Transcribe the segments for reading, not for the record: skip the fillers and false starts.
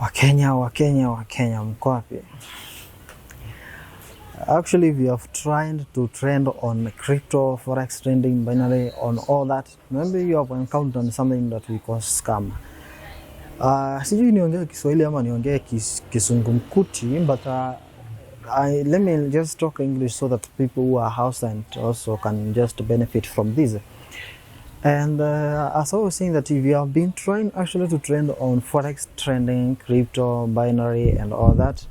Wakenya mko wapi? Actually, we have tried to trend on crypto, forex trading, binary, on all that. Maybe you have encountered something that we call scam. Sijui niongee Kiswahili ama niongee Kisungumkuti, but let me just talk English so that people who are house and also can just benefit from this. And as I was saying, that if you have been trying actually to trend on forex trading, crypto, binary, and all that,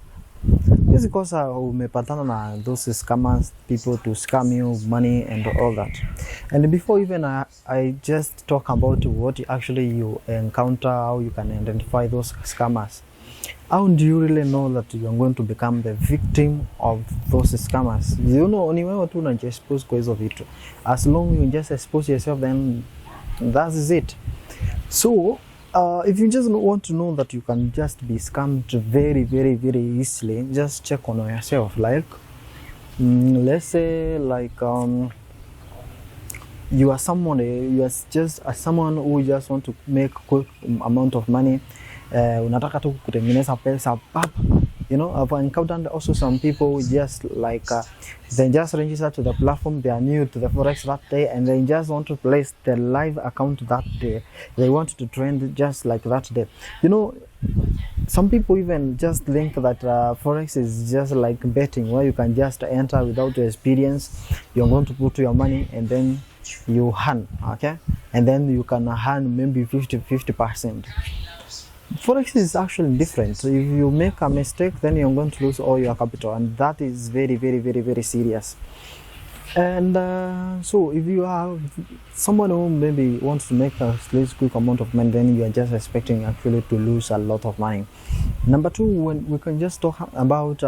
it's because umepatana na those scammers, people to scam you money and all that. And before even I just talk about what actually you encounter, how you can identify those scammers. How do you really know that you are going to become the victim of those scammers? You know, ni wewe tu unajiexpose kwa hizo vitu. As long you just expose yourself, then that is it. So if you just want to know that you can just be scammed very easily, just check on yourself. Like let's say like you are someone, you are just someone who just want to make quick amount of money. Unataka tu kutengeneza pesa pap. You know, I've encountered also some people just like they just register to the platform, they are new to the forex that day, and they just want to place their live account that day. They want to trend just like that day. You know, some people even just think that forex is just like betting, where you can just enter without your experience. You're going to put your money and then you earn, okay, and then you can earn maybe 50%. Forex is actually different. So if you make a mistake, then you're going to lose all your capital, and that is very serious. And so if you are someone who maybe wants to make a quick amount of money, then you are just expecting actually to lose a lot of money. Number two, when we can just talk about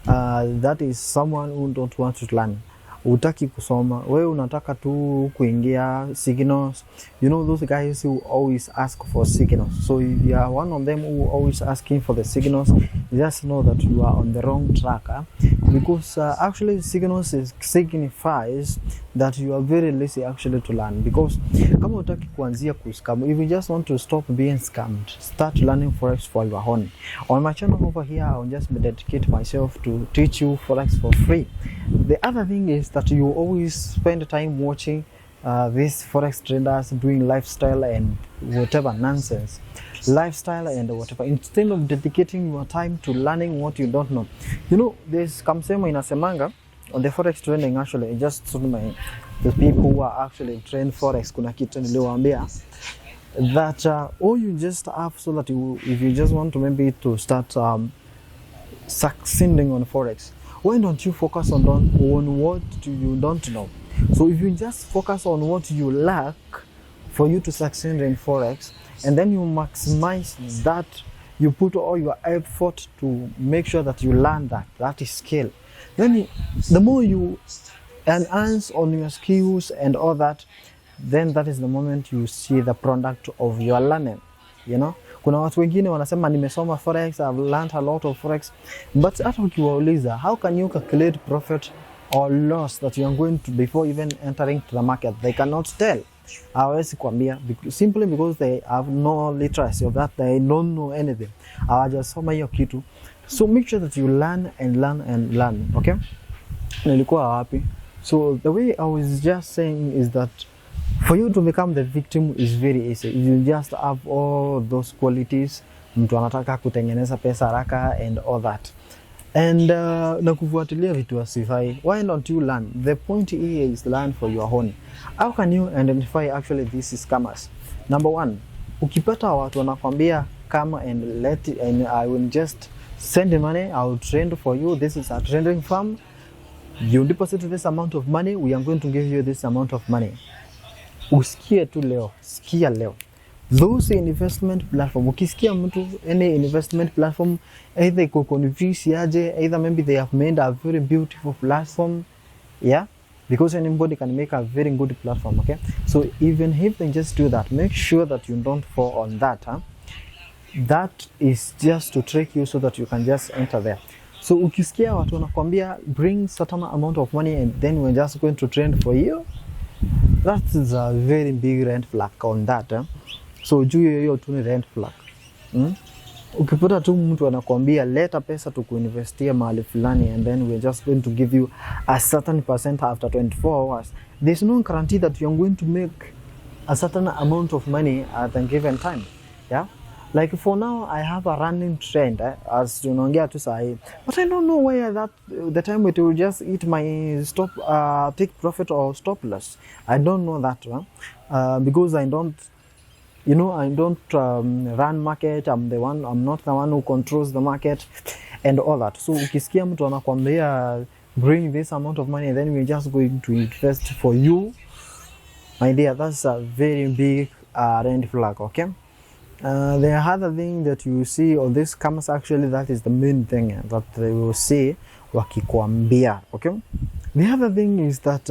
that is someone who don't want to learn. Utaki kusoma, wewe unataka tu kuingia signals. You know those guys who always ask for signals. So if you are one of them who always asking for the signals, just know that you are on the wrong track. Because actually signals signifies that you are very lazy actually to learn. Because kama utaki kuanzia kuscam, if you just want to stop being scammed, start learning forex for your own. On my channel over here, I'll just dedicate myself to teach you forex for free. The other thing is that you always spend time watching these forex traders doing lifestyle and whatever nonsense. Lifestyle and whatever, instead of dedicating your time to learning what you don't know. You know, there's kamsemo inasemanga on the forex trading. Actually, I just told the people who are actually trained forex, kuna kitu niliwaambia that all you just have, so that you, if you just want to maybe to start succeeding on forex, why don't you focus on what you don't know? So if you just focus on what you lack for you to succeed in forex, and then you maximize that, you put all your effort to make sure that you learn that is skill, then the more you enhance on your skills and all that, then that is the moment you see the product of your learning. You know, kuna watu wengine wanasema nimesoma forex, I've learned a lot of forex, but hata ukiwauliza how can you calculate profit or loss that you are going to before even entering to the market, they cannot tell. Hawezi kuambia, simply because they have no literacy of that, they don't know anything. Hawajasoma hiyo kitu. So make sure that you learn, okay? Nilikuwa wapi? So the way I was just saying is that for you to become the victim is very easy. You just have all those qualities. Mtu anataka kutengeneza pesa haraka and all that. And na kufuatilia vitu asifai. Why don't you learn? The point here is learn for your own. How can you identify actually these scammers? Number one, ukipata watu wanakwambia come and I will just send the money, I will trade for you. This is a trading firm. You deposit this amount of money, we are going to give you this amount of money. Usikie tu leo, sikia leo. Those investment platform, ukisikia mtu any investment platform, either iko confuse aje, either maybe they have made a very beautiful platform, yeah, because anybody can make a very good platform, okay? So even if they just do that, make sure that you don't fall on that. That is just to trick you so that you can just enter there. So ukisikia watu wanakuambia bring certain amount of money and then we're just going to trade for you, that is a very big red flag on that. So juu hiyo tu ni red flag. ukipata tu mtu anakuambia leta pesa tukuinvestia mahali fulani and then we're just going to give you a certain percent after 24 hours, there's no guarantee that you're going to make a certain amount of money at a given time. Yeah, like for now I have a running trend as tunaongea tu sahi, but I don't know where that the time it will just eat my stop take profit or stop loss. I don't know that one because I don't, you know, I don't run market. I'm not the one who controls the market and all that. So ukisikia mtu anakuambia bring this amount of money and then we're just going to invest for you, my dear, that's a very big red flag. Okay, the other thing that you see on this comes, actually that is the main thing that they will say wakikuambia. Okay, the other thing is that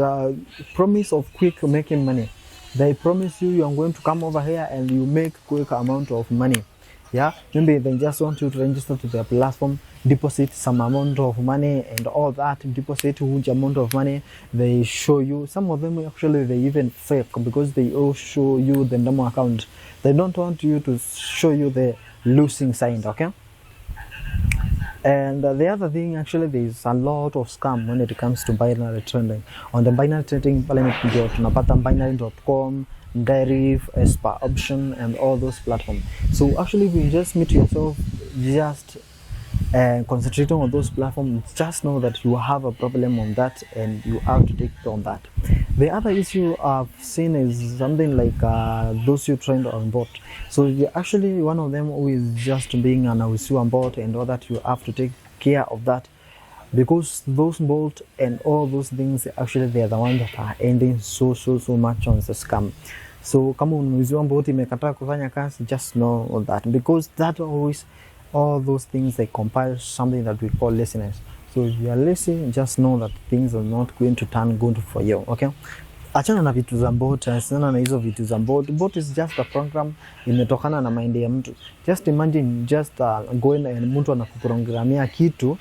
promise of quick making money. They promise you are going to come over here and you make quick amount of money. Yeah, maybe they just want you to register to their platform, deposit some amount of money and all that, deposit huge amount of money. They show you, some of them actually they even fake because they all show you the demo account. They don't want you to show you the losing side. Okay, and the other thing, actually there is a lot of scam when it comes to binary trading. On the binary trading pale tunapata binary.com, Deriv, Espa Option and all those platforms. So actually if you just meet yourself just concentrating on those platforms, just know that you have a problem on that and you have to take on that. The other issue I've seen is something like those who trend on bot. So you're actually one of them who is just being an ausu on bot and all that. You have to take care of that because those bots and all those things, actually they are the ones that are ending so much on the scam. So kama unauziwa bot imekataa kufanya kazi, just know that, because that always, all those things, they compile something that we call laziness. So if you are lazy, just know that things are not going to turn good for you. Okay, achana na vitu za bot, achana na hizo vitu za bot. Bot is just a program imetokana na mind ya mtu. Just imagine just going and mtu anakuprogramia kitu,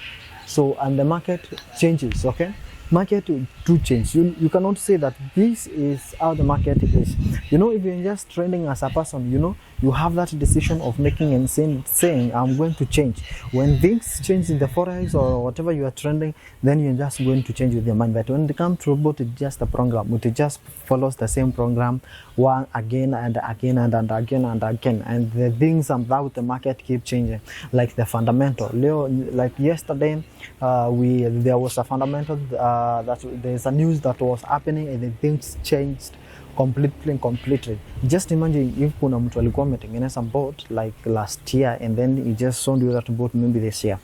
so and the market changes. Okay, market do change. You cannot say that this is how the market is. You know, if you're just trending as a person, you know, you have that decision of making and saying I'm going to change. When things change in the forex or whatever you are trending, then you're just going to change with your mind. But when it comes to robot, it's just a program. It just follows the same program one again and again and again and again. And the things about the market keep changing, like the fundamental. Like yesterday, there was a fundamental that there's a news that was happening and the things changed completely. Just imagine if kuna mtu alikuwa ametengeneza bot like last year and then he just sold you that bot maybe this year.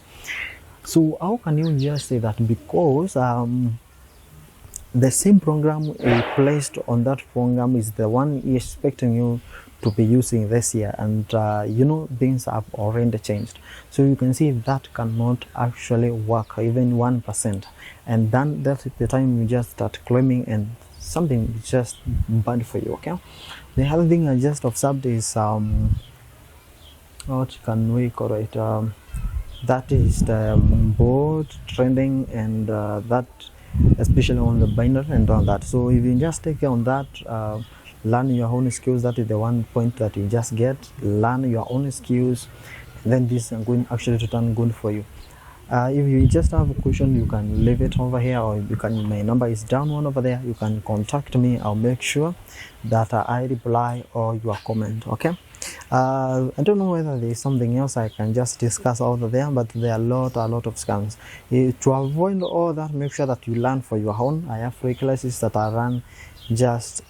So how can you just say that? Because the same program you placed on that program is the one he's expecting you to be using this year, and you know, things have already changed. So you can see that cannot actually work even 1%, and then that's the time you just start claiming and something is just bad for you. Okay, the other thing I just observed is what can we call it, that is the board trending and that especially on the binary and on that. So if you just take on that, learn your own skills. That is the one point that you just get. Learn your own skills, then this is going actually to turn good for you. If you just have a question, you can leave it over here, or you can, my number is down one over there. You can contact me. I'll make sure that I reply all your comment. Okay, I don't know whether there is something else I can just discuss over there, but there are a lot of scams. To avoid all that, make sure that you learn for your own. I have free classes that I run. Just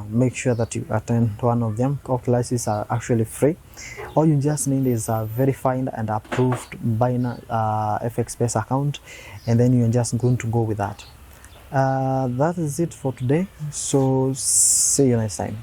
make sure that you attend one of them. All classes are actually free. All you just need is a verified and approved Binance FXPesa account, and then you're just going to go with that. That is it for today. So see you next time.